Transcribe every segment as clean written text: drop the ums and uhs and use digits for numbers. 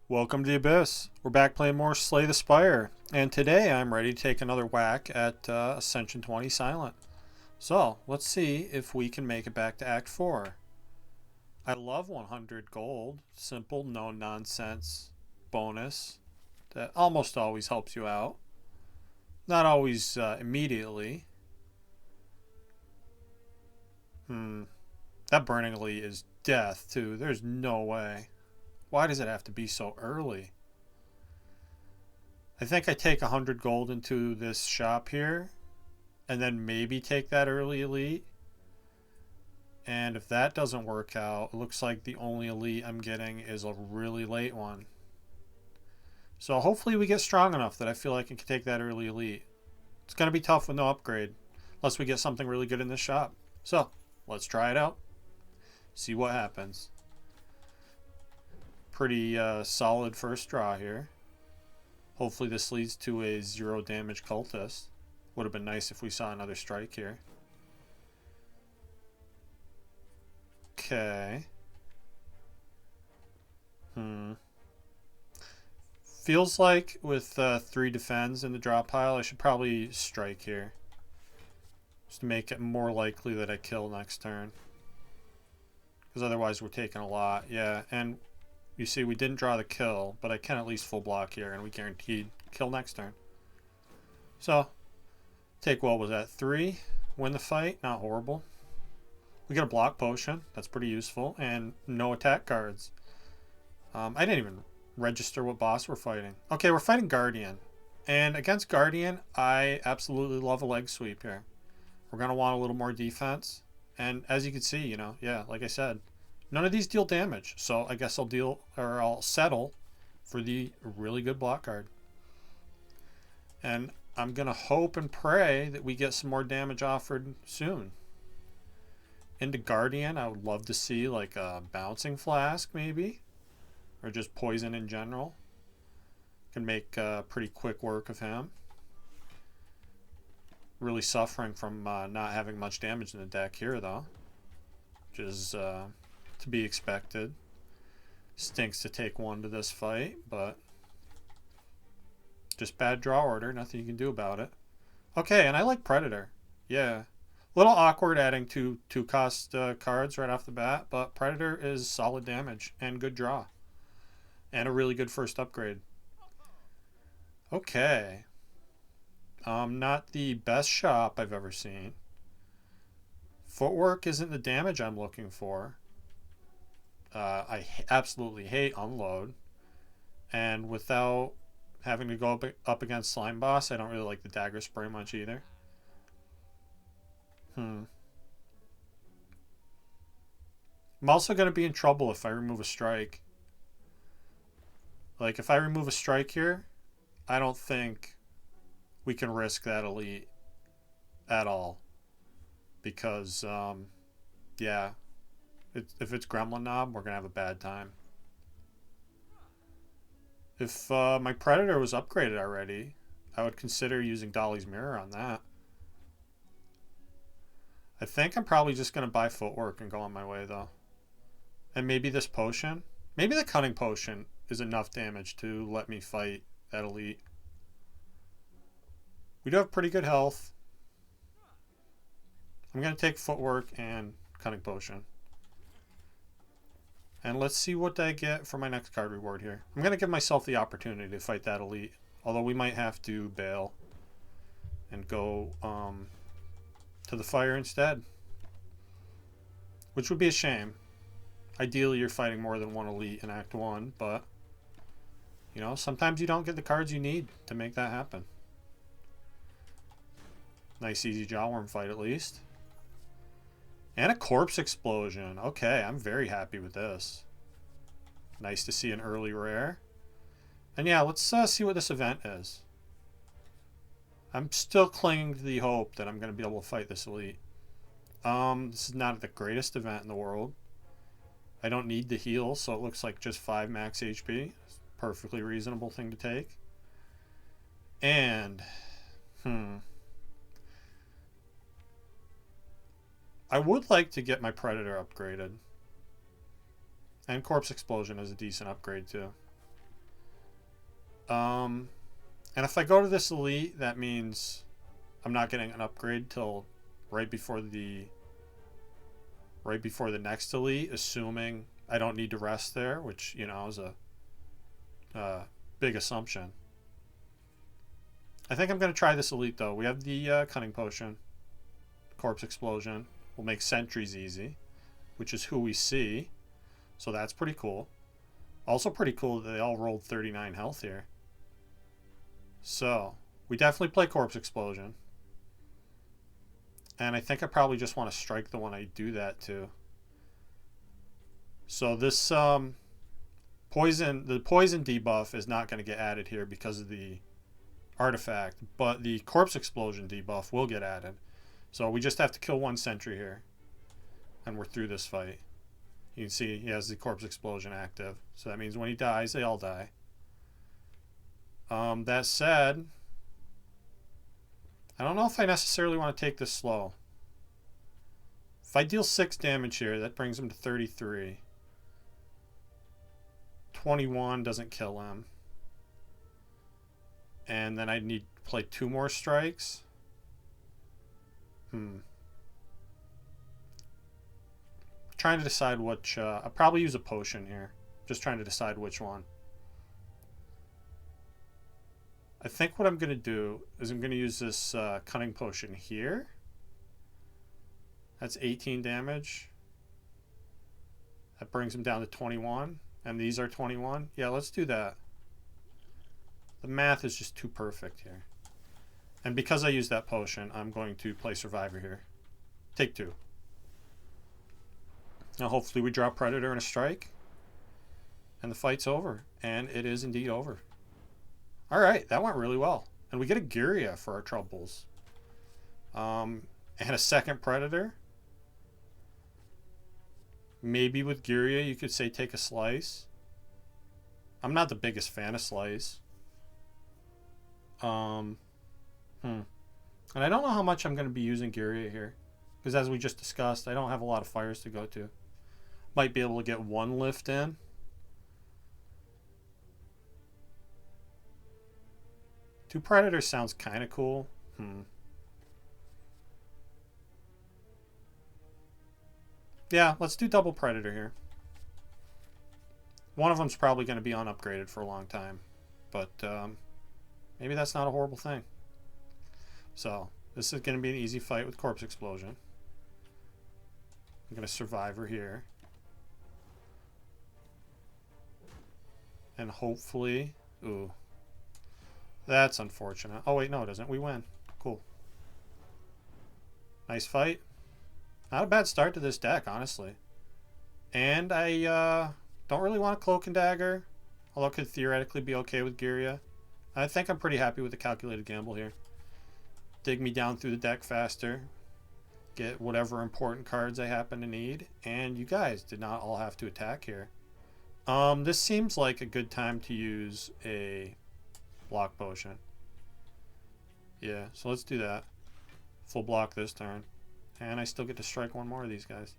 Welcome to the Abyss. We're back playing more Slay the Spire, and today I'm ready to take another whack at Ascension 20 Silent. So, let's see if we can make it back to Act 4. I love 100 gold. Simple, no nonsense bonus that almost always helps you out. Not always immediately. That Burning Elite is death, too. There's no way. Why does it have to be so early? I think I take 100 gold into this shop here, and then maybe take that early elite. And if that doesn't work out, it looks like the only elite I'm getting is a really late one. So hopefully we get strong enough that I feel like I can take that early elite. It's going to be tough with no upgrade, unless we get something really good in this shop. So, let's try it out. See what happens. Pretty solid first draw here. Hopefully this leads to a 0 damage cultist. Would have been nice if we saw another strike here. Okay. Feels like with 3 defends in the draw pile, I should probably strike here. Just to make it more likely that I kill next turn. Because otherwise we're taking a lot. Yeah, and you see we didn't draw the kill, but I can at least full block here, and we guaranteed kill next turn. So, take what was that, 3? Win the fight, not horrible. We get a block potion, that's pretty useful, and no attack cards. I didn't even register what boss we're fighting. Okay, we're fighting Guardian. And against Guardian, I absolutely love a leg sweep here. We're going to want a little more defense. And as you can see, yeah, like I said, none of these deal damage. So I guess I'll settle for the really good block card. And I'm going to hope and pray that we get some more damage offered soon. Into Guardian, I would love to see like a bouncing flask maybe. Or just poison in general. Can make pretty quick work of him. Really suffering from not having much damage in the deck here though. Which is to be expected. Stinks to take one to this fight, but just bad draw order. Nothing you can do about it. Okay, and I like Predator. Yeah. A little awkward adding two cost cards right off the bat, but Predator is solid damage and good draw. And a really good first upgrade. Okay. Not the best shop I've ever seen. Footwork isn't the damage I'm looking for. I absolutely hate unload. And without having to go up against Slime Boss, I don't really like the dagger spray much either. I'm also going to be in trouble if I remove a strike. Like, if I remove a strike here, I don't think we can risk that elite at all. Because, yeah, if it's Gremlin Knob, we're going to have a bad time. If my Predator was upgraded already, I would consider using Dolly's Mirror on that. I think I'm probably just going to buy Footwork and go on my way, though. And maybe this potion. Maybe the Cunning Potion is enough damage to let me fight that elite. We do have pretty good health. I'm going to take Footwork and Cunning Potion. And let's see what I get for my next card reward here. I'm going to give myself the opportunity to fight that elite. Although we might have to bail and go to the fire instead. Which would be a shame. Ideally, you're fighting more than one elite in Act 1, but sometimes you don't get the cards you need to make that happen. Nice easy Jawworm fight at least. And a Corpse Explosion. Okay, I'm very happy with this. Nice to see an early rare. And yeah, let's see what this event is. I'm still clinging to the hope that I'm going to be able to fight this elite. This is not the greatest event in the world. I don't need the heal, so it looks like just 5 max HP. It's a perfectly reasonable thing to take. And, I would like to get my Predator upgraded. And Corpse Explosion is a decent upgrade too. And if I go to this elite, that means I'm not getting an upgrade till right before the next elite, assuming I don't need to rest there, which, you know, is a big assumption. I think I'm going to try this elite, though. We have the cunning potion. Corpse explosion will make sentries easy, which is who we see. So that's pretty cool. Also pretty cool that they all rolled 39 health here. So we definitely play corpse explosion. And I think I probably just want to strike the one I do that to. So this the poison debuff is not going to get added here because of the artifact, but the corpse explosion debuff will get added. So we just have to kill one sentry here, and we're through this fight. You can see he has the corpse explosion active, so that means when he dies, they all die. That said, I don't know if I necessarily want to take this slow. If I deal 6 damage here, that brings him to 33. 21 doesn't kill him. And then I need to play 2 more strikes. Trying to decide which. I'll probably use a potion here. Just trying to decide which one. I think what I'm going to do is I'm going to use this cunning potion here. That's 18 damage. That brings him down to 21. And these are 21. Yeah, let's do that. The math is just too perfect here. And because I used that potion, I'm going to play Survivor here. Take 2. Now hopefully we draw Predator and a strike. And the fight's over. And it is indeed over. Alright, that went really well. And we get a Gyria for our troubles. And a second Predator. Maybe with Gyria you could say take a slice. I'm not the biggest fan of slice. And I don't know how much I'm going to be using Gyria here. Because as we just discussed, I don't have a lot of fires to go to. Might be able to get 1 lift in. Two Predators sounds kind of cool. Yeah, let's do double Predator here. One of them's probably going to be unupgraded for a long time. But maybe that's not a horrible thing. So, this is going to be an easy fight with Corpse Explosion. I'm going to Survivor here. And hopefully... Ooh. That's unfortunate. Oh, wait, no, it isn't. We win. Cool. Nice fight. Not a bad start to this deck, honestly. And I don't really want a Cloak and Dagger, although it could theoretically be okay with Gyria. I think I'm pretty happy with the calculated gamble here. Dig me down through the deck faster. Get whatever important cards I happen to need. And you guys did not all have to attack here. This seems like a good time to use a block potion. Yeah, so let's do that. Full block this turn. And I still get to strike one more of these guys.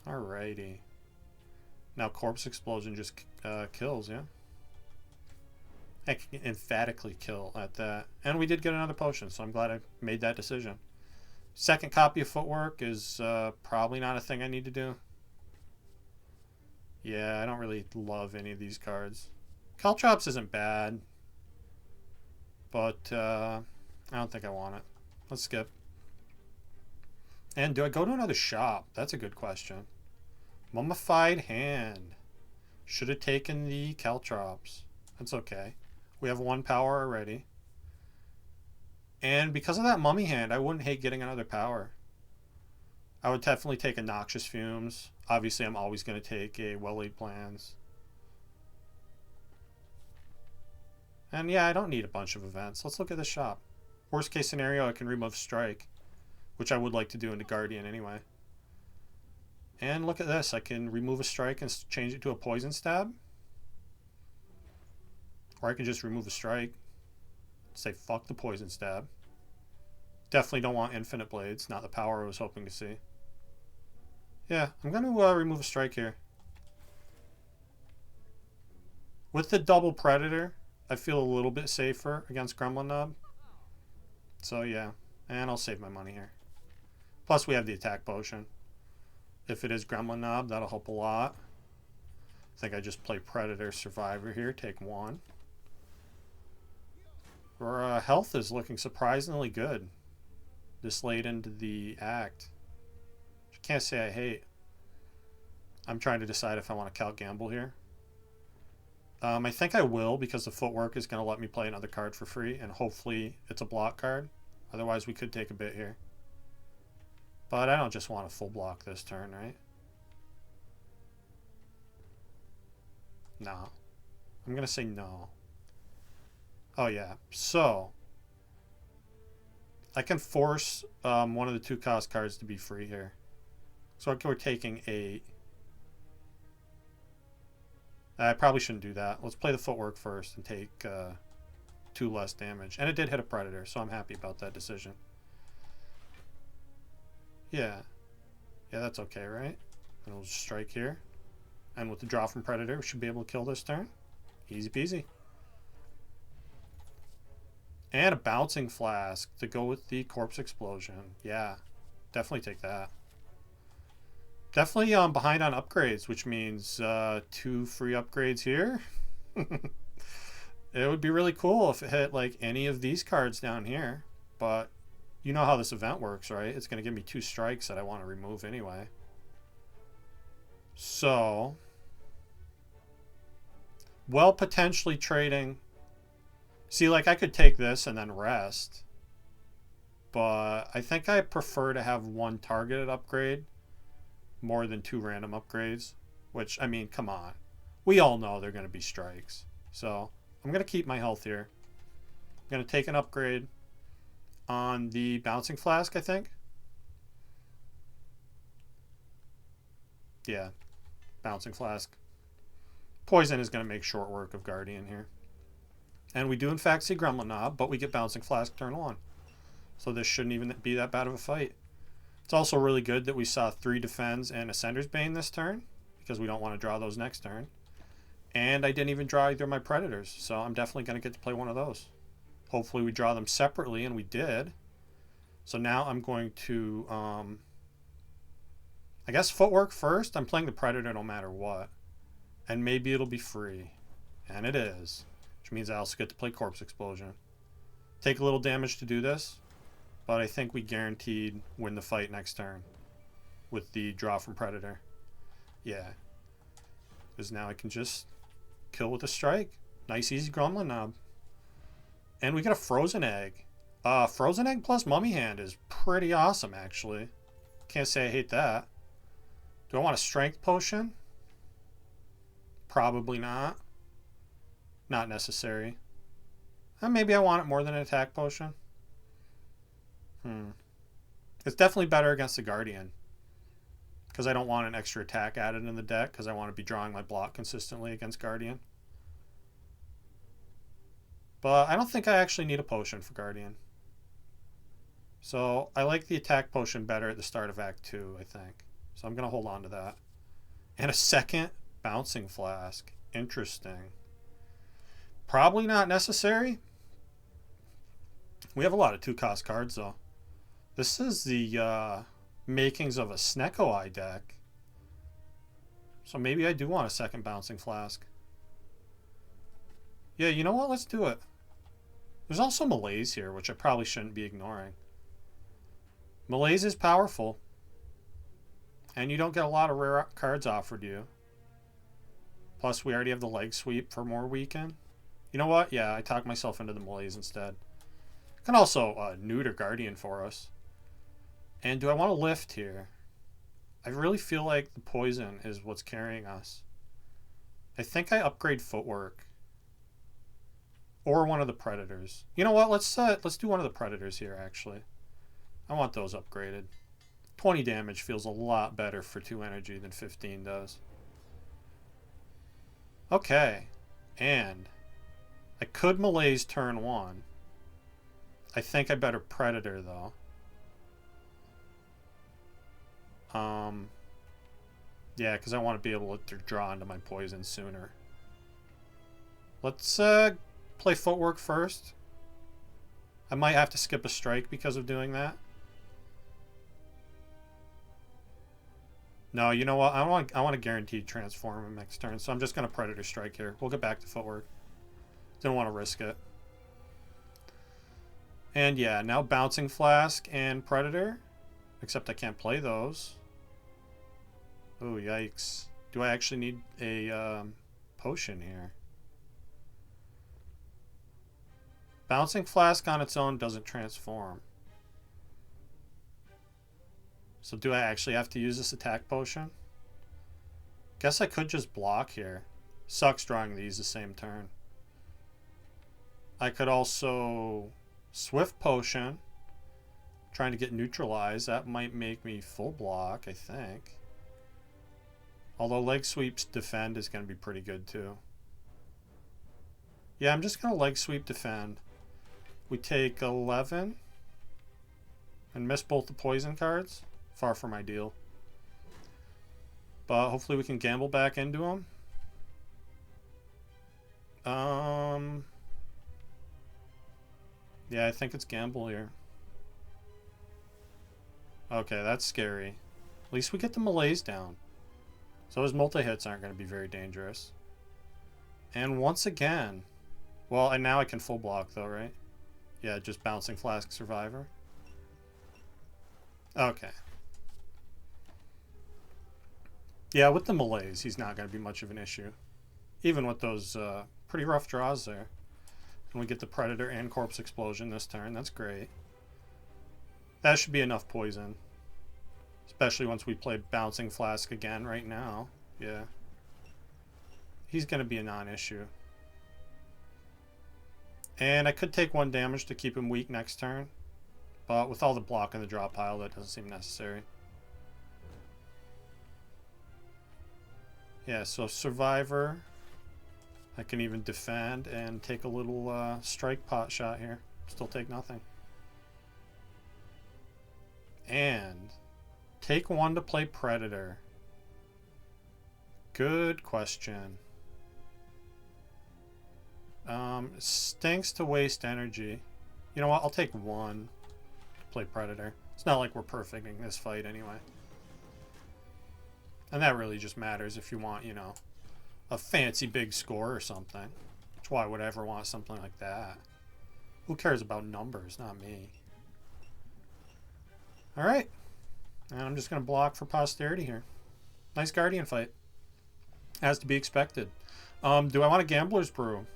Alrighty. Now Corpse Explosion just kills, yeah? I can emphatically kill at that. And we did get another potion, so I'm glad I made that decision. Second copy of Footwork is probably not a thing I need to do. Yeah, I don't really love any of these cards. Caltrops isn't bad. But I don't think I want it. Let's skip. And do I go to another shop? That's a good question. Mummified Hand. Should have taken the Caltrops. That's okay. We have 1 power already. And because of that Mummy Hand, I wouldn't hate getting another power. I would definitely take a Noxious Fumes. Obviously, I'm always going to take a Well-Laid Plans. And yeah, I don't need a bunch of events. Let's look at the shop. Worst case scenario, I can remove Strike, which I would like to do into Guardian anyway. And look at this. I can remove a Strike and change it to a Poison Stab. Or I can just remove a Strike. Say fuck the Poison Stab. Definitely don't want Infinite Blades. Not the power I was hoping to see. Yeah, I'm going to remove a Strike here. With the double Predator, I feel a little bit safer against Gremlin Knob. So yeah, and I'll save my money here. Plus we have the attack potion. If it is Gremlin Knob, that'll help a lot. I think I just play Predator Survivor here, take 1. Our health is looking surprisingly good this late into the act. I can't say I hate. I'm trying to decide if I want to Cal Gamble here. I think I will, because the footwork is going to let me play another card for free, and hopefully it's a block card. Otherwise we could take a bit here. But I don't just want a full block this turn, right? No. I'm going to say no. Oh yeah, so I can force one of the 2-cost cards to be free here. So we're taking 8. I probably shouldn't do that. Let's play the footwork first and take 2 less damage. And it did hit a Predator, so I'm happy about that decision. Yeah. Yeah, that's okay, right? And we'll just strike here. And with the draw from Predator, we should be able to kill this turn. Easy peasy. And a Bouncing Flask to go with the Corpse Explosion. Yeah, definitely take that. Definitely behind on upgrades, which means 2 free upgrades here. It would be really cool if it hit like any of these cards down here. But you know how this event works, right? It's going to give me 2 strikes that I want to remove anyway. So, well, potentially trading. See, like I could take this and then rest. But I think I prefer to have 1 targeted upgrade more than 2 random upgrades. Which, I mean, come on. We all know they're going to be strikes. So, I'm going to keep my health here. I'm going to take an upgrade on the Bouncing Flask, I think. Yeah, Bouncing Flask. Poison is going to make short work of Guardian here. And we do, in fact, see Gremlin Knob, but we get Bouncing Flask turn 1. So this shouldn't even be that bad of a fight. It's also really good that we saw 3 Defends and Ascender's Bane this turn, because we don't want to draw those next turn. And I didn't even draw either of my Predators, so I'm definitely going to get to play one of those. Hopefully we draw them separately, and we did. So now I'm going to, I guess footwork first. I'm playing the Predator no matter what. And maybe it'll be free. And it is. Which means I also get to play Corpse Explosion. Take a little damage to do this. But I think we guaranteed win the fight next turn. With the draw from Predator. Yeah. Because now I can just kill with a strike. Nice easy Gremlin Knob. And we get a Frozen Egg. Frozen Egg plus Mummy Hand is pretty awesome, actually. Can't say I hate that. Do I want a Strength Potion? Probably not. Not necessary. Maybe I want it more than an Attack Potion. It's definitely better against the Guardian. Because I don't want an extra attack added in the deck, because I want to be drawing my block consistently against Guardian. But I don't think I actually need a potion for Guardian. So I like the attack potion better at the start of Act 2, I think. So I'm going to hold on to that. And a second Bouncing Flask. Interesting. Probably not necessary. We have a lot of 2-cost cards, though. This is the makings of a Snecko Eye deck. So maybe I do want a second Bouncing Flask. Yeah, you know what? Let's do it. There's also Malaise here, which I probably shouldn't be ignoring. Malaise is powerful. And you don't get a lot of rare cards offered you. Plus, we already have the Leg Sweep for more weekend. You know what? Yeah, I talked myself into the Malaise instead. I can also neuter Guardian for us. And do I want to lift here? I really feel like the poison is what's carrying us. I think I upgrade footwork. Or one of the Predators. You know what? Let's do one of the Predators here, actually. I want those upgraded. 20 damage feels a lot better for 2 energy than 15 does. Okay. And I could Malaise turn 1. I think I better Predator, though. Yeah, because I want to be able to draw into my poison sooner. Let's play footwork first. I might have to skip a strike because of doing that. No, you know what? I want a guaranteed transform him next turn, so I'm just going to Predator Strike here. We'll get back to footwork. Didn't want to risk it. And yeah, now Bouncing Flask and Predator. Except I can't play those. Oh, yikes. Do I actually need a potion here? Bouncing Flask on its own doesn't transform. So do I actually have to use this attack potion? Guess I could just block here. Sucks drawing these the same turn. I could also Swift Potion. Trying to get neutralized. That might make me full block, I think. Although Leg Sweep's defend is going to be pretty good too. Yeah, I'm just going to Leg Sweep defend. We take 11 and miss both the poison cards. Far from ideal. But hopefully we can gamble back into them. Yeah, I think it's gamble here. Okay, that's scary. At least we get the melees down. So his multi-hits aren't going to be very dangerous. And once again... Well, and now I can full block though, right? Yeah, just Bouncing Flask Survivor. Okay. Yeah, with the melees, he's not going to be much of an issue. Even with those pretty rough draws there. And we get the Predator and Corpse Explosion this turn. That's great. That should be enough poison. Especially once we play Bouncing Flask again right now. Yeah. He's going to be a non-issue. And I could take 1 damage to keep him weak next turn. But with all the block in the draw pile, that doesn't seem necessary. Yeah, so Survivor. I can even defend and take a little strike pot shot here. Still take nothing. And take 1 to play Predator. Good question. Stinks to waste energy. You know what? I'll take 1 to play Predator. It's not like we're perfecting this fight anyway. And that really just matters if you want, you know, a fancy big score or something. Which why would I ever want something like that? Who cares about numbers? Not me. Alright. And I'm just going to block for posterity here. Nice Guardian fight. As to be expected. Do I want a Gambler's Brew?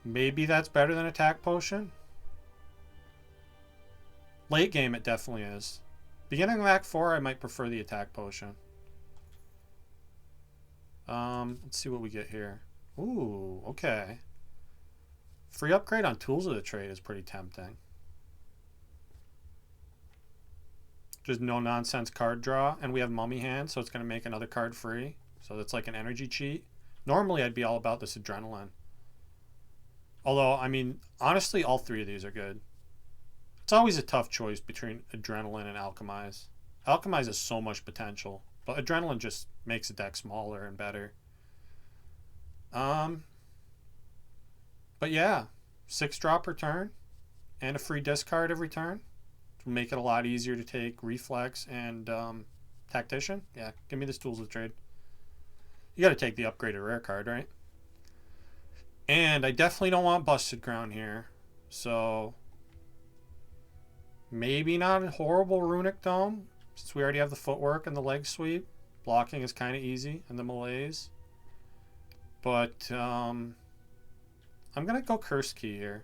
Maybe that's better than Attack Potion? Late game it definitely is. Beginning of Act 4 I might prefer the Attack Potion. Let's see what we get here. Ooh, okay. Free upgrade on Tools of the Trade is pretty tempting. Just no nonsense card draw, and we have Mummy Hand, so it's going to make another card free. So that's like an energy cheat. Normally I'd be all about this Adrenaline. Although, I mean, honestly, all 3 of these are good. It's always a tough choice between Adrenaline and Alchemize. Alchemize has so much potential, but Adrenaline just makes the deck smaller and better. But yeah, 6 drop per turn and a free discard every turn to make it a lot easier to take Reflex and Tactician. Yeah, give me this Tools of the Trade. You got to take the upgraded rare card, right? And I definitely don't want Busted Crown here. So maybe not a horrible Runic Dome, since we already have the footwork and the leg sweep. Blocking is kind of easy, and the melees. But I'm going to go Curse Key here.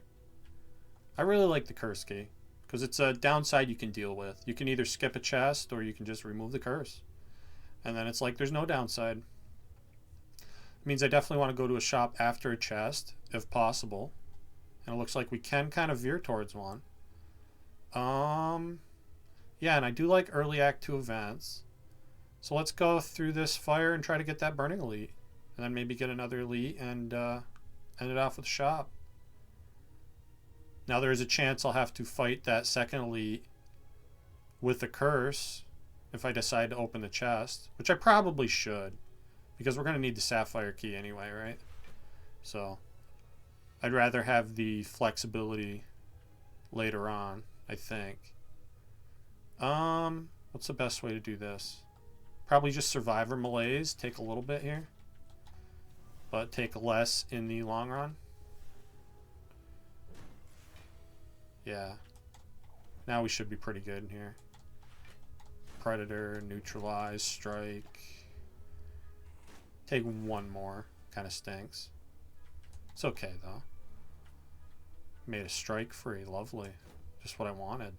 I really like the Curse Key, because it's a downside you can deal with. You can either skip a chest, or you can just remove the curse. And then it's like there's no downside. Means I definitely want to go to a shop after a chest, if possible. And it looks like we can kind of veer towards one. Yeah, and I do like early Act 2 events. So let's go through this fire and try to get that Burning Elite. And then maybe get another Elite and end it off with a shop. Now there is a chance I'll have to fight that second Elite with a curse if I decide to open the chest. Which I probably should. Because we're going to need the Sapphire Key anyway, right? So I'd rather have the flexibility later on, I think. What's the best way to do this? Probably just Survivor Malaise. Take a little bit here, but take less in the long run. Yeah. Now we should be pretty good in here. Predator, Neutralize, Strike. Take one more. Kind of stinks. It's okay, though. Made a strike free. Lovely. Just what I wanted.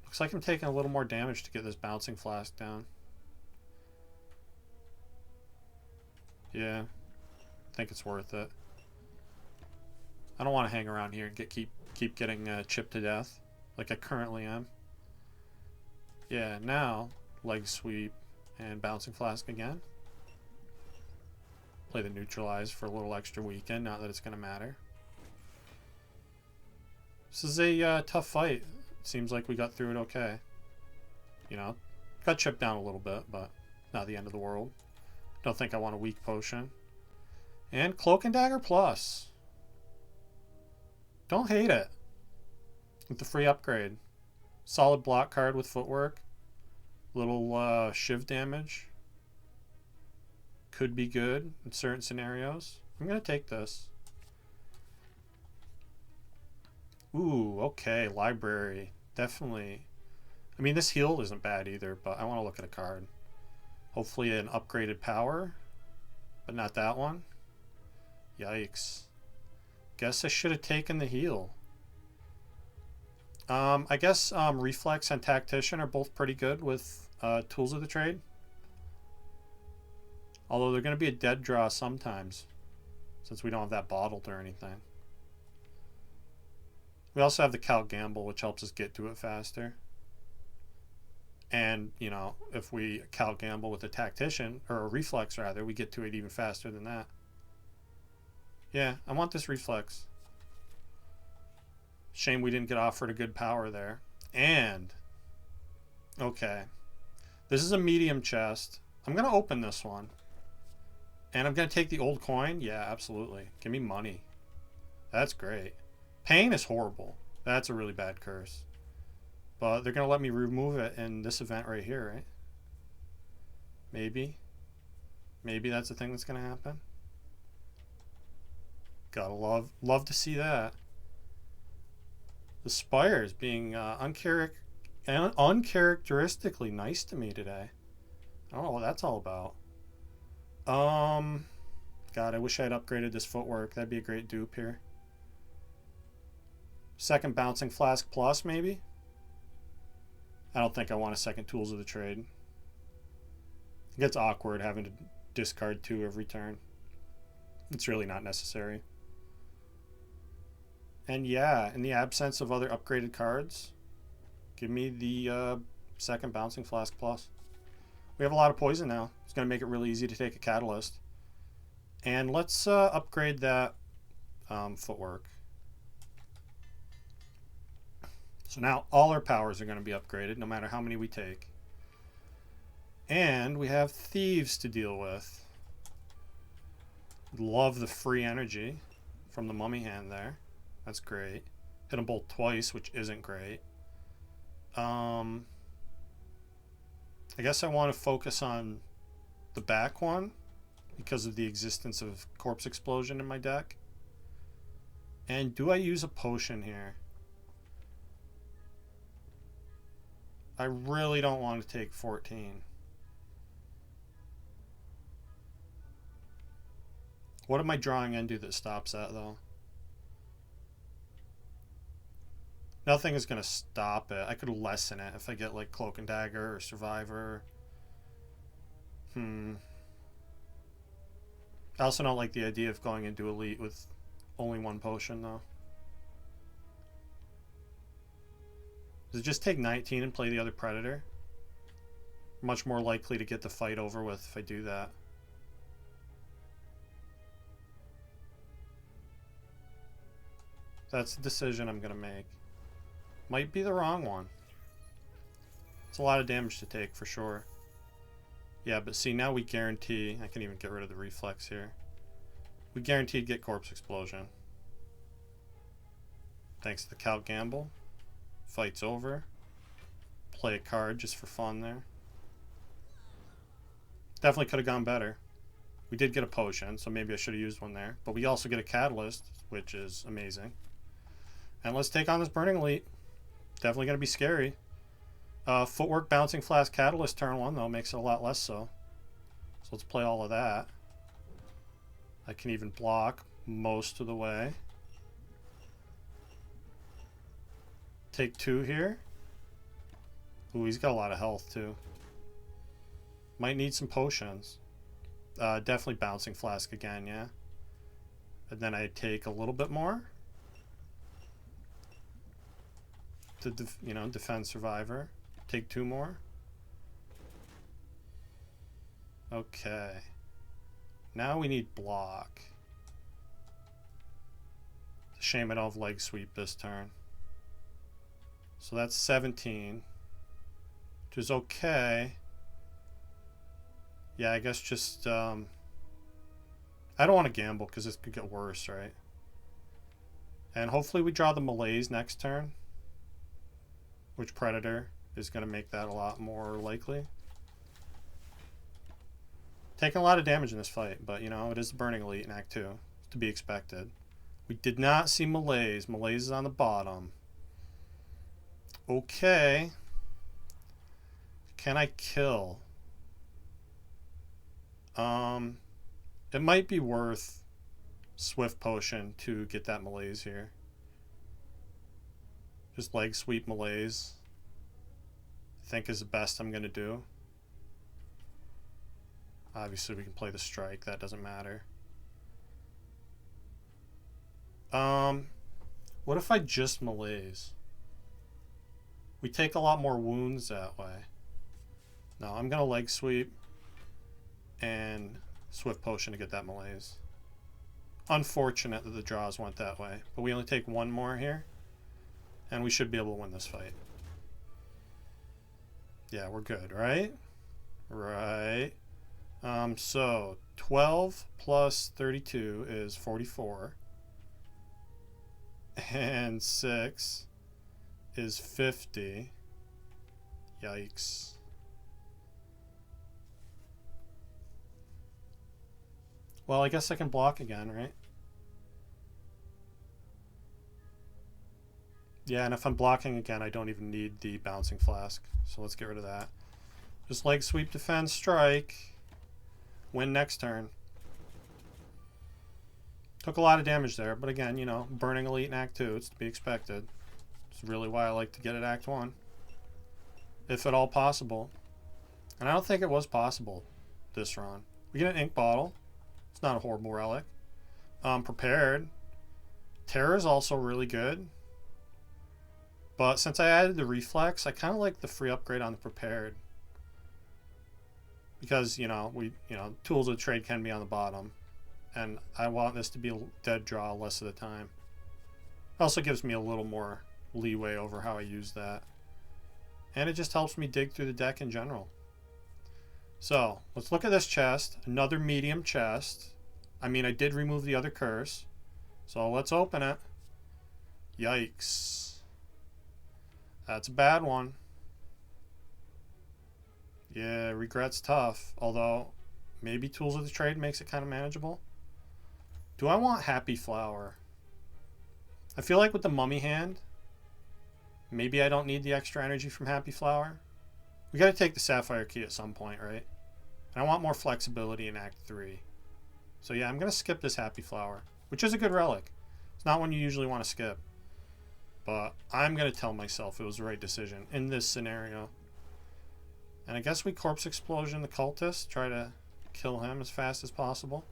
Looks like I'm taking a little more damage to get this Bouncing Flask down. Yeah. I think it's worth it. I don't want to hang around here and keep getting chipped to death like I currently am. Yeah, now leg sweep and Bouncing Flask again. Play the Neutralize for a little extra weekend, not that it's going to matter. This is a tough fight. It seems like we got through it okay. You know, got chipped down a little bit, but not the end of the world. Don't think I want a weak potion. And Cloak and Dagger Plus. Don't hate it. With the free upgrade. Solid block card with footwork. Little shiv damage. Could be good in certain scenarios. I'm going to take this. Ooh, okay. Library. Definitely. I mean, this heal isn't bad either, but I want to look at a card. Hopefully an upgraded power, but not that one. Yikes. Guess I should have taken the heal. I guess Reflex and Tactician are both pretty good with Tools of the Trade. Although they're going to be a dead draw sometimes, since we don't have that bottled or anything. We also have the Cal Gamble, which helps us get to it faster. And, you know, if we Cal Gamble with a Tactician, or a Reflex rather, we get to it even faster than that. Yeah, I want this Reflex. Shame we didn't get offered a good power there. And, okay. This is a medium chest. I'm going to open this one. And I'm going to take the old coin. Yeah, absolutely. Give me money. That's great. Pain is horrible. That's a really bad curse. But they're going to let me remove it in this event right here, right? Maybe. Maybe that's the thing that's going to happen. Gotta love to see that. The Spire is being uncharacteristically nice to me today. I don't know what that's all about. God, I wish I had upgraded this footwork. That'd be a great dupe here. Second Bouncing Flask Plus, maybe? I don't think I want a second Tools of the Trade. It gets awkward having to discard 2 every turn. It's really not necessary. And yeah, in the absence of other upgraded cards, give me the second Bouncing Flask Plus. We have a lot of poison now. It's going to make it really easy to take a Catalyst. And let's upgrade that footwork. So now all our powers are going to be upgraded, no matter how many we take. And we have Thieves to deal with. Love the free energy from the Mummy hand there. That's great. Hit them both twice, which isn't great. I guess I want to focus on the back one because of the existence of Corpse Explosion in my deck. And do I use a potion here? I really don't want to take 14. What am I drawing into that stops that, though? Nothing is going to stop it. I could lessen it if I get, like, Cloak and Dagger or Survivor. I also don't like the idea of going into Elite with only one potion, though. Does it just take 19 and play the other Predator? Much more likely to get the fight over with if I do that. That's the decision I'm going to make. Might be the wrong one. It's a lot of damage to take for sure. Yeah, but see, now we guarantee... I can even get rid of the reflex here. We guaranteed get corpse explosion. Thanks to the Count Gamble. Fight's over. Play a card just for fun there. Definitely could have gone better. We did get a potion, so maybe I should have used one there. But we also get a catalyst, which is amazing. And let's take on this Burning Elite. Definitely going to be scary. Footwork, Bouncing Flask, Catalyst turn 1, though, makes it a lot less so. So let's play all of that. I can even block most of the way. Take 2 here. Ooh, he's got a lot of health, too. Might need some potions. Definitely Bouncing Flask again, yeah. And then I take a little bit more. To, defend Survivor. Take 2 more. Okay. Now we need block. It's a shame I don't have leg sweep this turn. So that's 17. Which is okay. Yeah, I guess just... I don't want to gamble because this could get worse, right? And hopefully we draw the malaise next turn. Which Predator is going to make that a lot more likely. Taking a lot of damage in this fight, but it is the Burning Elite in Act 2. It's to be expected. We did not see Malaise. Malaise is on the bottom. Okay. Can I kill? It might be worth Swift Potion to get that Malaise here. Just leg sweep Malaise. I think is the best I'm going to do. Obviously, we can play the strike. That doesn't matter. What if I just malaise? We take a lot more wounds that way. No, I'm going to leg sweep and Swift Potion to get that malaise. Unfortunate that the draws went that way. But we only take 1 more here. And we should be able to win this fight. Yeah, we're good, right? Right. So 12 plus 32 is 44. And 6 is 50. Yikes. Well, I guess I can block again, right? Yeah, and if I'm blocking again, I don't even need the Bouncing Flask. So let's get rid of that. Just leg sweep, defend, strike. Win next turn. Took a lot of damage there, but again, Burning Elite in Act 2, it's to be expected. It's really why I like to get it Act 1. If at all possible. And I don't think it was possible this run. We get an ink bottle. It's not a horrible relic. Prepared. Terror is also really good. But since I added the reflex, I kind of like the free upgrade on the prepared. Because, tools of trade can be on the bottom. And I want this to be a dead draw less of the time. It also gives me a little more leeway over how I use that. And it just helps me dig through the deck in general. So, let's look at this chest. Another medium chest. I mean, I did remove the other curse. So let's open it. Yikes. That's a bad one. Yeah, regret's tough. Although, maybe Tools of the Trade makes it kind of manageable. Do I want Happy Flower? I feel like with the Mummy hand, maybe I don't need the extra energy from Happy Flower. We got to take the Sapphire Key at some point, right? And I want more flexibility in Act 3. So yeah, I'm going to skip this Happy Flower, which is a good relic. It's not one you usually want to skip. But I'm going to tell myself it was the right decision in this scenario. And I guess we Corpse Explosion the Cultist. Try to kill him as fast as possible.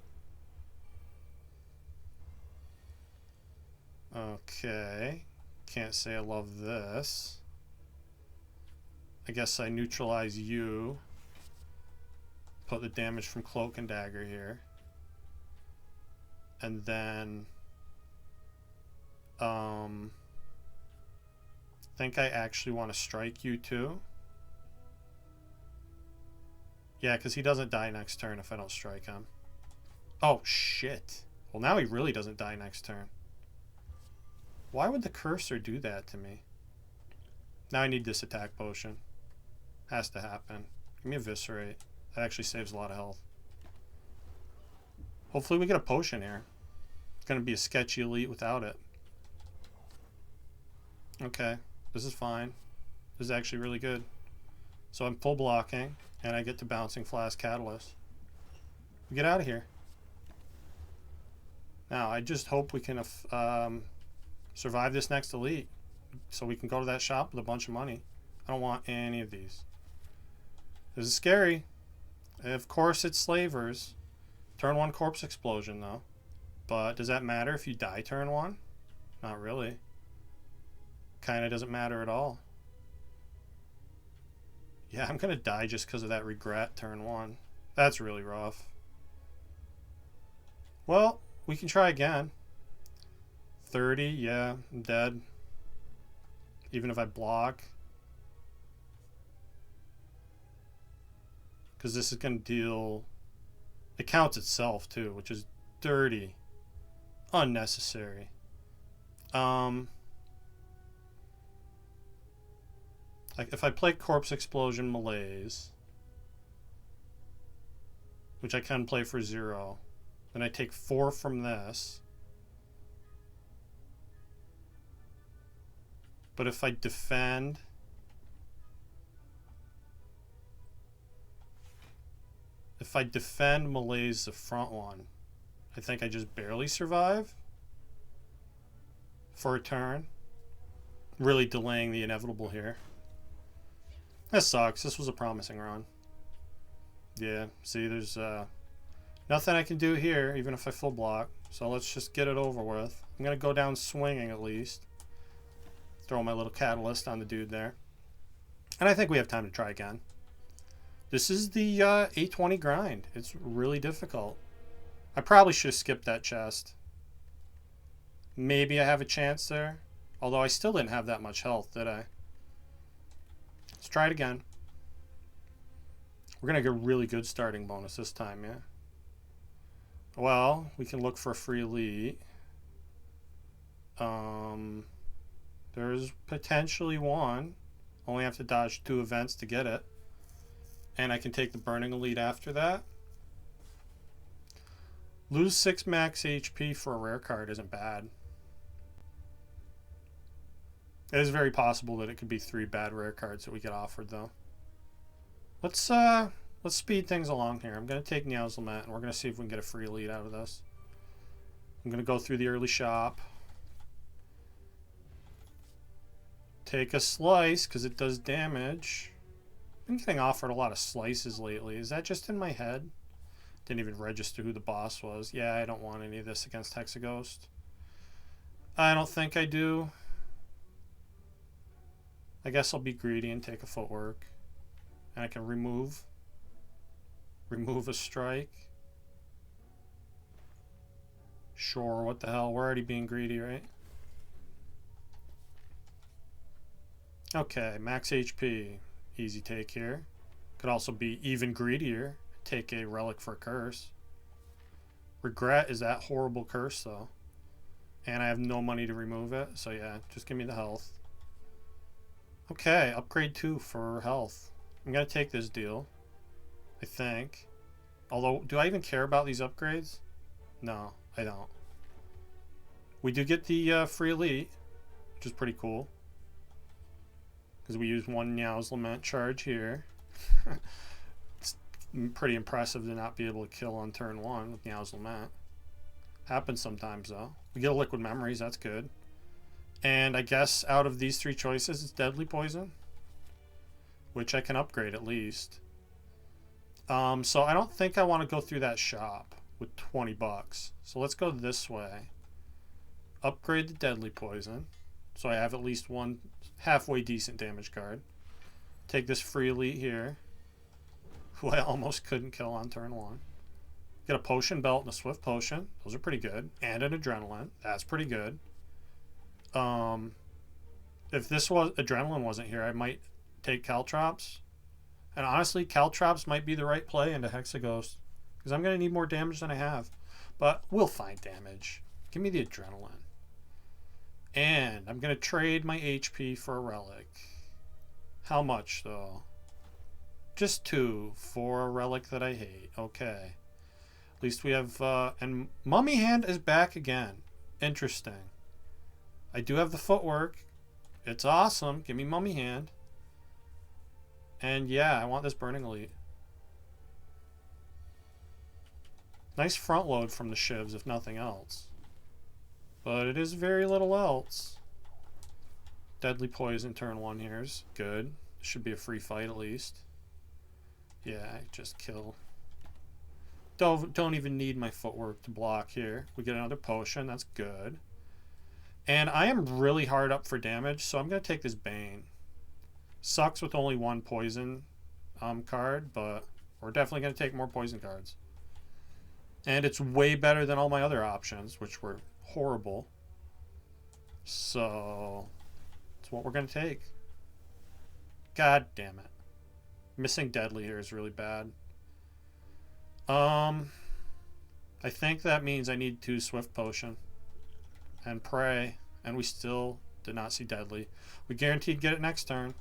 Okay. Can't say I love this. I guess I neutralize you. Put the damage from Cloak and Dagger here. And then... I think I actually want to strike you too. Yeah, because he doesn't die next turn if I don't strike him. Oh, shit. Well, now he really doesn't die next turn. Why would the cursor do that to me? Now I need this attack potion. Has to happen. Give me Eviscerate. That actually saves a lot of health. Hopefully we get a potion here. It's going to be a sketchy elite without it. Okay. This is fine. This is actually really good. So I'm full blocking, and I get to Bouncing Flask Catalyst. We get out of here. Now, I just hope we can survive this next elite so we can go to that shop with a bunch of money. I don't want any of these. This is scary. Of course, it's Slavers. Turn 1 Corpse Explosion, though. But does that matter if you die turn 1? Not really. Kind of doesn't matter at all. Yeah, I'm going to die just because of that regret turn 1. That's really rough. Well, we can try again. 30, yeah, I'm dead. Even if I block. Because this is going to deal... It counts itself, too, which is dirty. Unnecessary. Like, if I play Corpse Explosion Malaise, which I can play for 0, then I take 4 from this. But if I defend... If I defend Malaise the front one, I think I just barely survive for a turn. Really delaying the inevitable here. That sucks. This was a promising run. Yeah, see, there's nothing I can do here, even if I full block. So let's just get it over with. I'm going to go down swinging at least. Throw my little catalyst on the dude there. And I think we have time to try again. This is the 820 grind. It's really difficult. I probably should have skipped that chest. Maybe I have a chance there. Although I still didn't have that much health, did I? Let's try it again. We're going to get a really good starting bonus this time, yeah? Well, we can look for a free elite. There's potentially one. Only have to dodge 2 events to get it. And I can take the Burning Elite after that. Lose 6 max HP for a rare card isn't bad. It is very possible that it could be 3 bad rare cards that we get offered, though. Let's speed things along here. I'm going to take Nyazlamet, and we're going to see if we can get a free elite out of this. I'm going to go through the early shop. Take a slice, because it does damage. I've been getting offered a lot of slices lately. Is that just in my head? Didn't even register who the boss was. Yeah, I don't want any of this against Hexaghost. I don't think I do. I guess I'll be greedy and take a footwork. And I can remove a strike. Sure, what the hell? We're already being greedy, right? Okay, max HP. Easy take here. Could also be even greedier. Take a relic for a curse. Regret is that horrible curse, though. And I have no money to remove it. So yeah, just give me the health. Okay, upgrade 2 for health. I'm going to take this deal. I think. Although, do I even care about these upgrades? No, I don't. We do get the free elite, which is pretty cool. Because we use 1 Nyazlamet charge here. It's pretty impressive to not be able to kill on turn 1 with Nyazlamet. Happens sometimes, though. We get a Liquid Memories, that's good. And I guess out of these 3 choices, it's Deadly Poison. Which I can upgrade at least. So I don't think I want to go through that shop with 20 bucks. So let's go this way. Upgrade the Deadly Poison. So I have at least 1 halfway decent damage card. Take this free elite here, who I almost couldn't kill on turn 1. Get a Potion Belt and a Swift Potion. Those are pretty good. And an Adrenaline. That's pretty good. If this was Adrenaline wasn't here, I might take Caltrops. And honestly, Caltrops might be the right play into Hexaghost. Because I'm going to need more damage than I have. But we'll find damage. Give me the adrenaline. And I'm going to trade my HP for a relic. How much, though? Just 2 for a relic that I hate. Okay. At least we have... and Mummy Hand is back again. Interesting. I do have the footwork. It's awesome. Give me Mummy Hand. And yeah, I want this Burning Elite. Nice front load from the shivs, if nothing else. But it is very little else. Deadly Poison turn 1 here is good. Should be a free fight at least. Yeah, just kill. Don't even need my footwork to block here. We get another potion. That's good. And I am really hard up for damage, so I'm going to take this Bane. Sucks with only 1 poison card, but we're definitely going to take more poison cards. And it's way better than all my other options, which were horrible. So that's what we're going to take. God damn it. Missing Deadly here is really bad. I think that means I need 2 Swift Potion. And Pray. And we still did not see Deadly. We guaranteed get it next turn.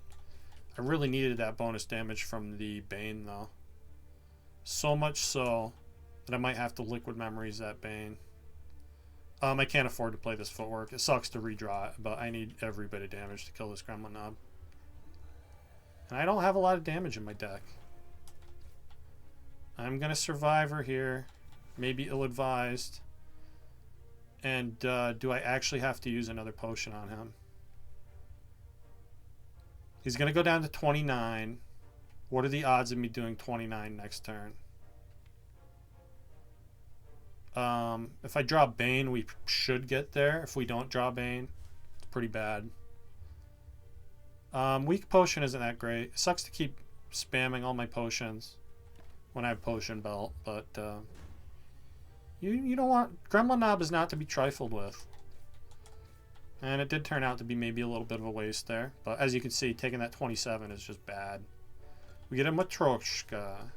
I really needed that bonus damage from the Bane, though. So much so that I might have to Liquid Memories that Bane. I can't afford to play this footwork. It sucks to redraw it, but I need every bit of damage to kill this Gremlin Knob. And I don't have a lot of damage in my deck. I'm going to Survivor here. Maybe ill-advised. And do I actually have to use another potion on him? He's going to go down to 29. What are the odds of me doing 29 next turn? If I draw Bane, we should get there. If we don't draw Bane, it's pretty bad. Weak Potion isn't that great. It sucks to keep spamming all my potions when I have Potion Belt, but you don't want... Gremlin Knob is not to be trifled with. And it did turn out to be maybe a little bit of a waste there. But as you can see, taking that 27 is just bad. We get a Matryoshka.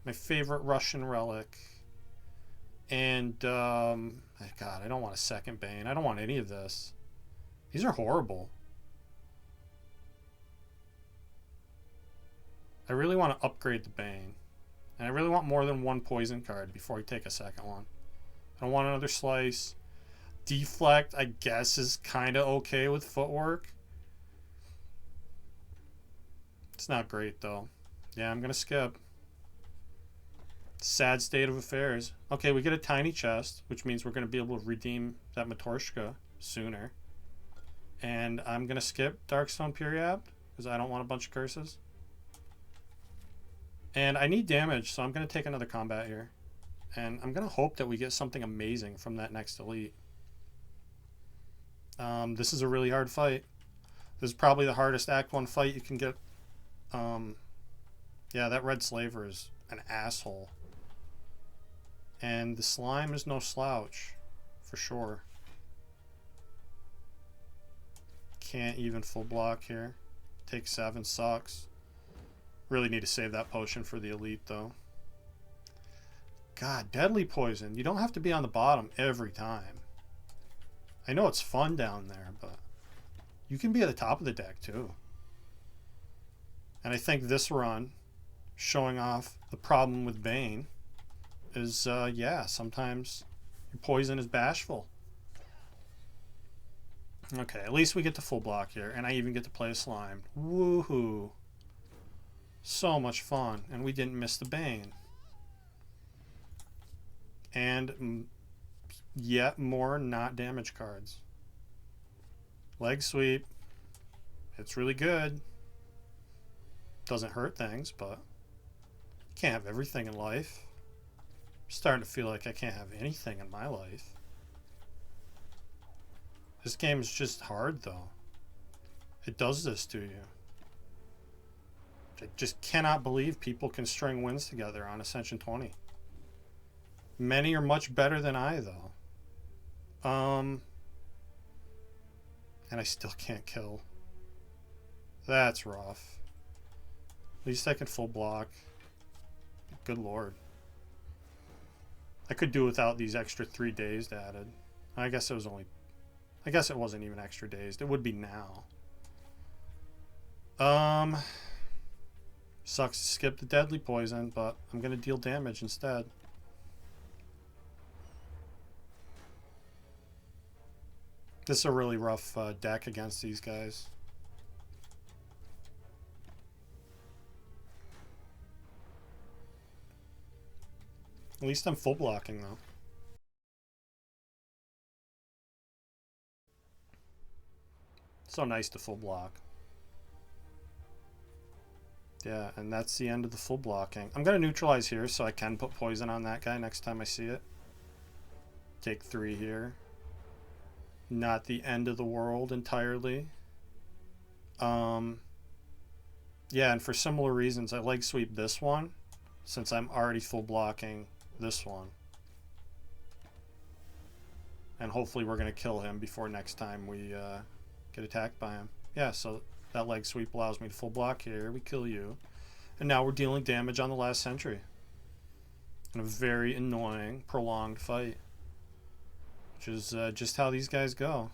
My favorite Russian relic. And, God, I don't want a second Bane. I don't want any of this. These are horrible. I really want to upgrade the Bane. And I really want more than 1 poison card before I take a second one. I don't want another slice. Deflect, I guess, is kind of okay with footwork. It's not great, though. Yeah, I'm going to skip. Sad state of affairs. Okay, we get a tiny chest, which means we're going to be able to redeem that Matryoshka sooner. And I'm going to skip Darkstone Periapt, because I don't want a bunch of curses. And I need damage, so I'm going to take another combat here. And I'm going to hope that we get something amazing from that next elite. This is a really hard fight. This is probably the hardest Act 1 fight you can get. Yeah, that Red Slaver is an asshole. And the slime is no slouch, for sure. Can't even full block here. Take 7 sucks. Really need to save that potion for the elite, though. God, Deadly Poison. You don't have to be on the bottom every time. I know it's fun down there, but you can be at the top of the deck, too. And I think this run, showing off the problem with Bane, is, yeah, sometimes your poison is bashful. Okay, at least we get to full block here, and I even get to play a slime. Woohoo. So much fun, and we didn't miss the Bane. And yet more not damage cards. Leg Sweep. It's really good. Doesn't hurt things, but you can't have everything in life. I'm starting to feel like I can't have anything in my life. This game is just hard, though. It does this to you. I just cannot believe people can string wins together on Ascension 20. Many are much better than I, though. And I still can't kill. That's rough. At least I can full block. Good lord. I could do without these extra 3 days added. I guess it was only... I guess it wasn't even extra dazed. It would be now. Sucks to skip the deadly poison, but I'm going to deal damage instead. This is a really rough deck against these guys. At least I'm full blocking though. So nice to full block. Yeah, and that's the end of the full blocking. I'm going to neutralize here so I can put poison on that guy next time I see it. Take 3 here. Not the end of the world entirely. Yeah, and for similar reasons, I leg sweep this one since I'm already full blocking this one. And hopefully we're going to kill him before next time we get attacked by him. Yeah, so that leg sweep allows me to full block here. We kill you. And now we're dealing damage on the last sentry. In a very annoying, prolonged fight. Which is just how these guys go.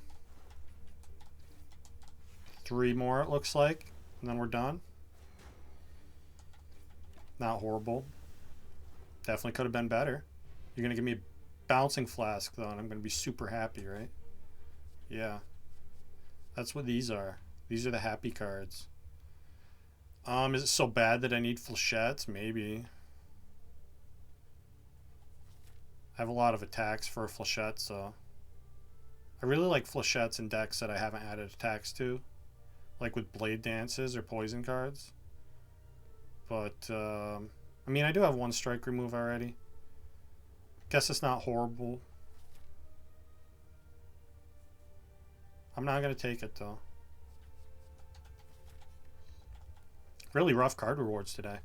3 more, it looks like. And then we're done. Not horrible. Definitely could have been better. You're going to give me a bouncing flask, though, and I'm going to be super happy, right? Yeah. That's what these are. These are the happy cards. Is it so bad that I need flechettes? Maybe. I have a lot of attacks for a flechette, so... I really like flechettes in decks that I haven't added attacks to. Like with Blade Dances or Poison cards. But, I mean, I do have 1 strike remove already. Guess it's not horrible. I'm not going to take it, though. Really rough card rewards today.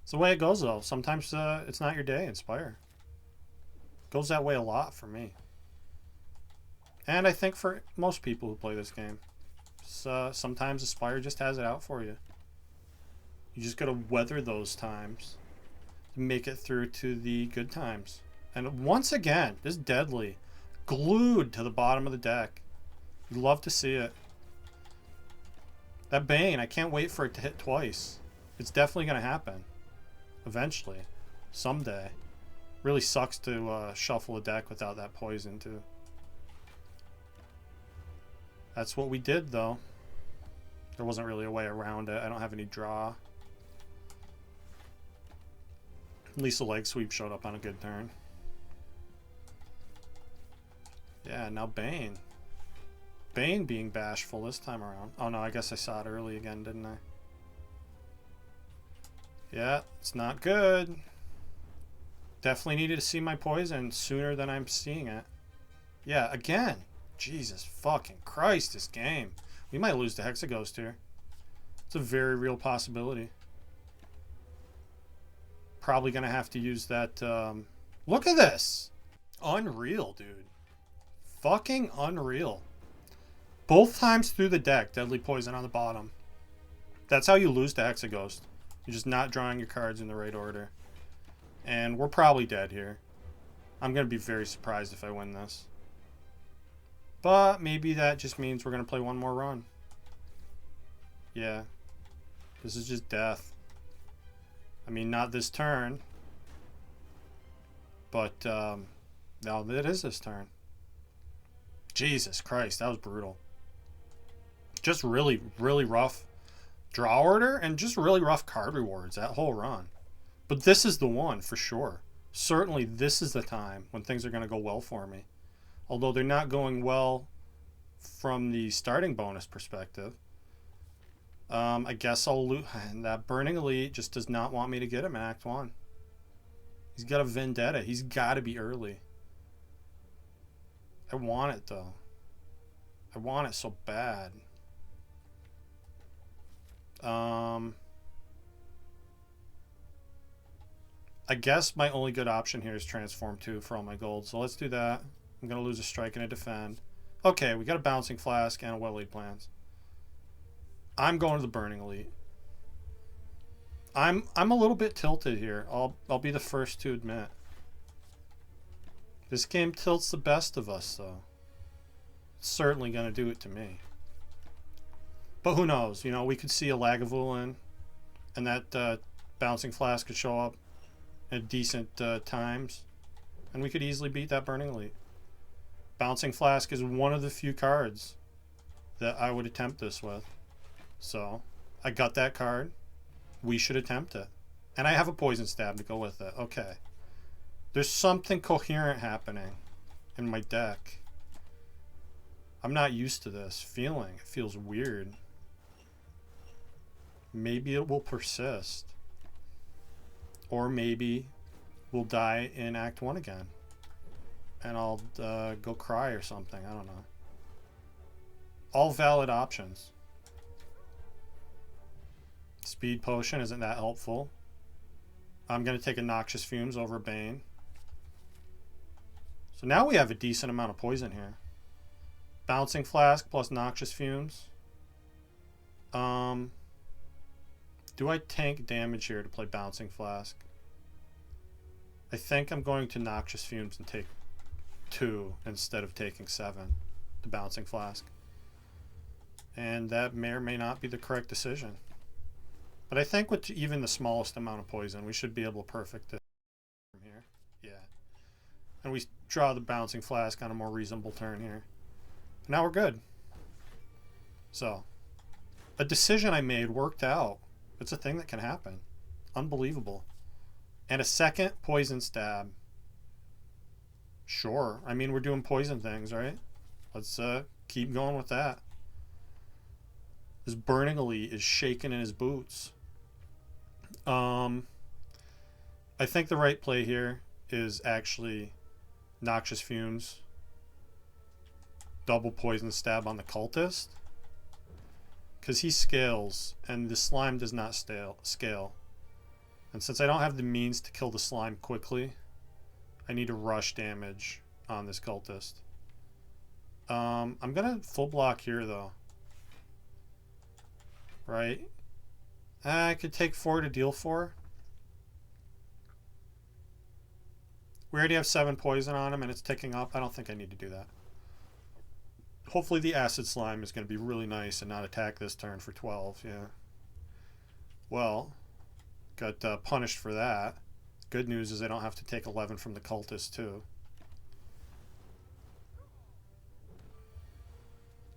It's the way it goes, though. Sometimes it's not your day in Spire. Goes that way a lot for me. And I think for most people who play this game. So, sometimes the Spire just has it out for you. You just got to weather those times to make it through to the good times. And once again, this Deadly glued to the bottom of the deck. You love to see it. That Bane, I can't wait for it to hit twice. It's definitely going to happen. Eventually. Someday. Really sucks to shuffle a deck without that poison, too. That's what we did, though. There wasn't really a way around it. I don't have any draw. At least the leg sweep showed up on a good turn. Yeah, now Bane. Bane being bashful this time around. Oh no, I guess I saw it early again, didn't I? Yeah, it's not good. Definitely needed to see my poison sooner than I'm seeing it. Yeah, again. Jesus fucking Christ, this game. We might lose to Hexaghost here. It's a very real possibility. Probably going to have to use that... Look at this! Unreal, dude. Fucking unreal. Both times through the deck, Deadly Poison on the bottom. That's how you lose to Hexaghost. You're just not drawing your cards in the right order. And we're probably dead here. I'm going to be very surprised if I win this. But maybe that just means we're going to play one more run. Yeah. This is just death. I mean, not this turn. But, no, it is this turn. Jesus Christ, that was brutal. Just really, really rough draw order and just really rough card rewards that whole run. But this is the one for sure. Certainly this is the time when things are going to go well for me. Although they're not going well from the starting bonus perspective. I guess I'll lose. And that Burning Elite just does not want me to get him in Act 1. He's got a vendetta. He's got to be early. I want it, though. I want it so bad. I guess my only good option here is Transform 2 for all my gold. So let's do that. I'm going to lose a strike and a defend. Okay, we got a Bouncing Flask and a Well-Laid Plans. I'm going to the Burning Elite. I'm a little bit tilted here. I'll be the first to admit. This game tilts the best of us, though. It's certainly going to do it to me. But who knows? You know, we could see a Lagavulin and that bouncing flask could show up at decent times. And we could easily beat that Burning Elite. Bouncing flask is one of the few cards that I would attempt this with. So, I got that card. We should attempt it. And I have a poison stab to go with it. Okay. There's something coherent happening in my deck. I'm not used to this feeling. It feels weird. Maybe it will persist. Or maybe we'll die in Act 1 again. And I'll go cry or something. I don't know. All valid options. Speed Potion isn't that helpful. I'm going to take a Noxious Fumes over Bane. So now we have a decent amount of poison here. Bouncing Flask plus Noxious Fumes. Do I tank damage here to play Bouncing Flask? I think I'm going to Noxious Fumes and take 2 instead of taking 7. The Bouncing Flask. And that may or may not be the correct decision. But I think with even the smallest amount of poison, we should be able to perfect it from here. Yeah. And we draw the Bouncing Flask on a more reasonable turn here. Now we're good. So, a decision I made worked out. It's a thing that can happen. Unbelievable. And a second poison stab. Sure. I mean, we're doing poison things, right? Let's keep going with that. This Burning Elite is shaking in his boots. I think the right play here is actually Noxious Fumes. Double poison stab on the cultist. Because he scales, and the slime does not scale. And since I don't have the means to kill the slime quickly, I need to rush damage on this cultist. I'm going to full block here, though. Right? I could take 4 to deal 4. We already have 7 poison on him, and it's ticking up. I don't think I need to do that. Hopefully the acid slime is going to be really nice and not attack this turn for 12. Yeah. Well, got punished for that. Good news is I don't have to take 11 from the cultist, too.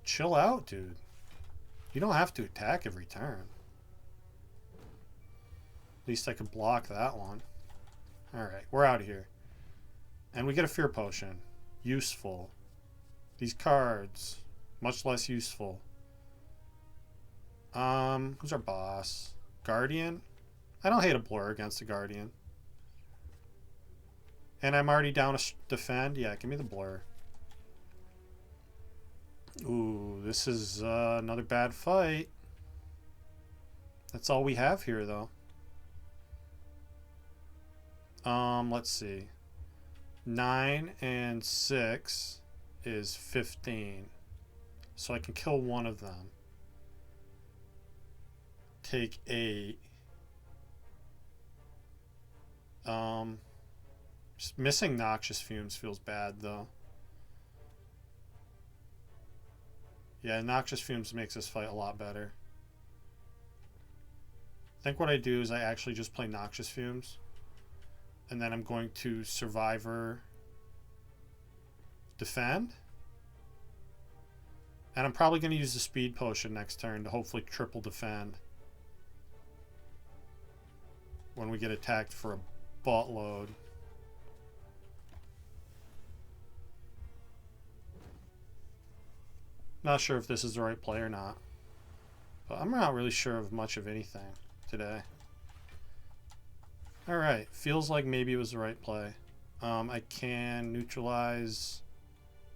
Chill out, dude. You don't have to attack every turn. At least I can block that one. Alright, we're out of here. And we get a Fear Potion. Useful. These cards, much less useful. Who's our boss? Guardian? I don't hate a blur against the Guardian. And I'm already down to defend. Yeah, give me the blur. Ooh, this is another bad fight. That's all we have here, though. Let's see. 9 and 6 is 15. So I can kill one of them. Take 8. Just missing Noxious Fumes feels bad, though. Yeah, Noxious Fumes makes this fight a lot better. I think what I do is I actually just play Noxious Fumes. And then I'm going to Survivor defend. And I'm probably going to use the Speed Potion next turn to hopefully triple defend. When we get attacked for a buttload. Not sure if this is the right play or not. But I'm not really sure of much of anything today. Alright, feels like maybe it was the right play. I can neutralize,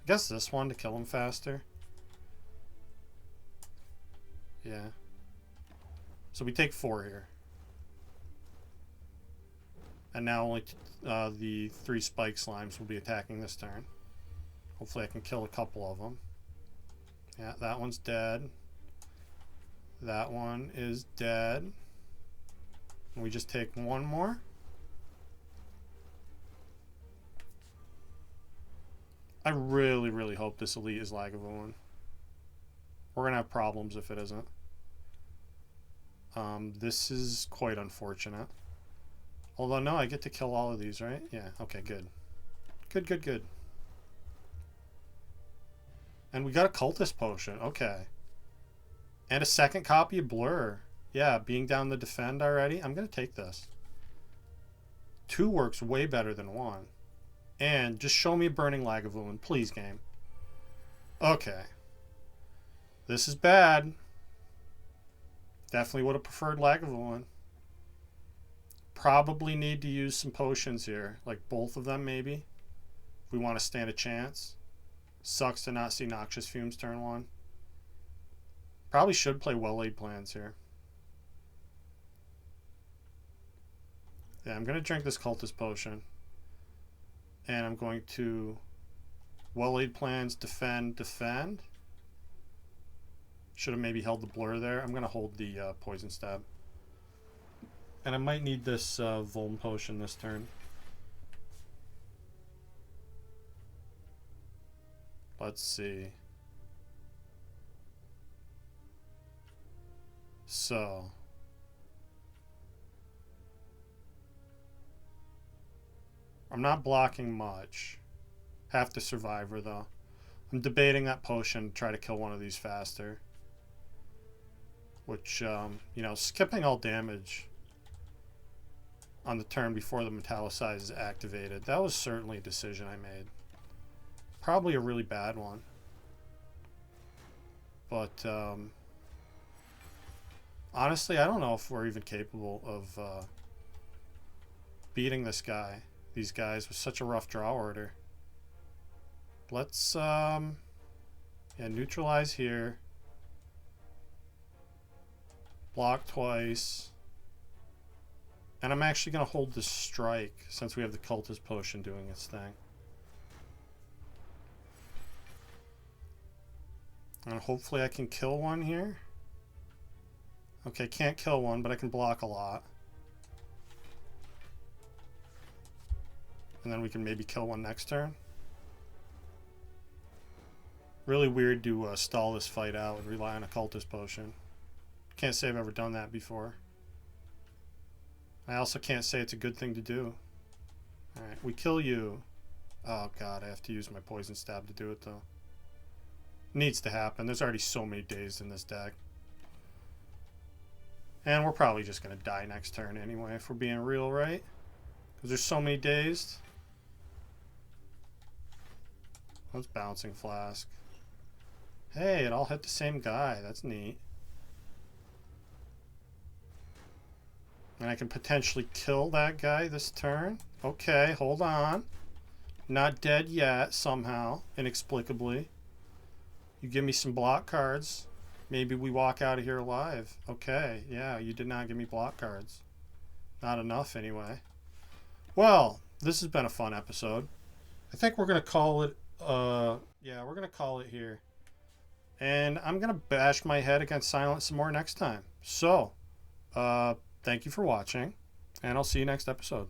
I guess this one to kill him faster. Yeah. So we take 4 here. And now only the 3 spike slimes will be attacking this turn. Hopefully I can kill a couple of them. Yeah, that one's dead. That one is dead. And we just take one more. I really, really hope this elite is Lagavulin. We're going to have problems if it isn't. This is quite unfortunate. Although, no, I get to kill all of these, right? Yeah, okay, good. Good, good, good. And we got a cultist potion. Okay. And a second copy of Blur. Yeah, being down the defend already. I'm going to take this. 2 works way better than 1. And just show me Burning Lagavulin, please, game. Okay. This is bad. Definitely would have preferred Lagavulin. Probably need to use some potions here. Like both of them, maybe. If we want to stand a chance. Sucks to not see Noxious Fumes turn 1. Probably should play Well-Laid Plans here. Yeah, I'm going to drink this Cultist Potion. And I'm going to Well-Laid Plans, defend, defend. Should have maybe held the Blur there. I'm going to hold the Poison Stab. And I might need this Vuln Potion this turn. Let's see. So. I'm not blocking much. Have to Survivor, though. I'm debating that potion to try to kill one of these faster. Which, you know, skipping all damage on the turn before the Metallicize is activated. That was certainly a decision I made. Probably a really bad one. But, honestly, I don't know if we're even capable of beating this guy. These guys with such a rough draw order. Let's, yeah, neutralize here. Block twice. And I'm actually going to hold this strike since we have the Cultist Potion doing its thing. And hopefully I can kill one here. Okay, can't kill one, but I can block a lot. And then we can maybe kill one next turn. Really weird to stall this fight out and rely on a Cultist Potion. Can't say I've ever done that before. I also can't say it's a good thing to do. Alright, we kill you. Oh god, I have to use my Poison Stab to do it though. Needs to happen. There's already so many dazed in this deck. And we're probably just going to die next turn anyway, if we're being real, right? Because there's so many dazed. That's Bouncing Flask. Hey, it all hit the same guy. That's neat. And I can potentially kill that guy this turn. Okay, hold on. Not dead yet, somehow, inexplicably. You give me some block cards. Maybe we walk out of here alive. Okay, yeah, you did not give me block cards. Not enough, anyway. Well, this has been a fun episode. I think we're going to call it, yeah, we're going to call it here. And I'm going to bash my head against Silence some more next time. So, thank you for watching, and I'll see you next episode.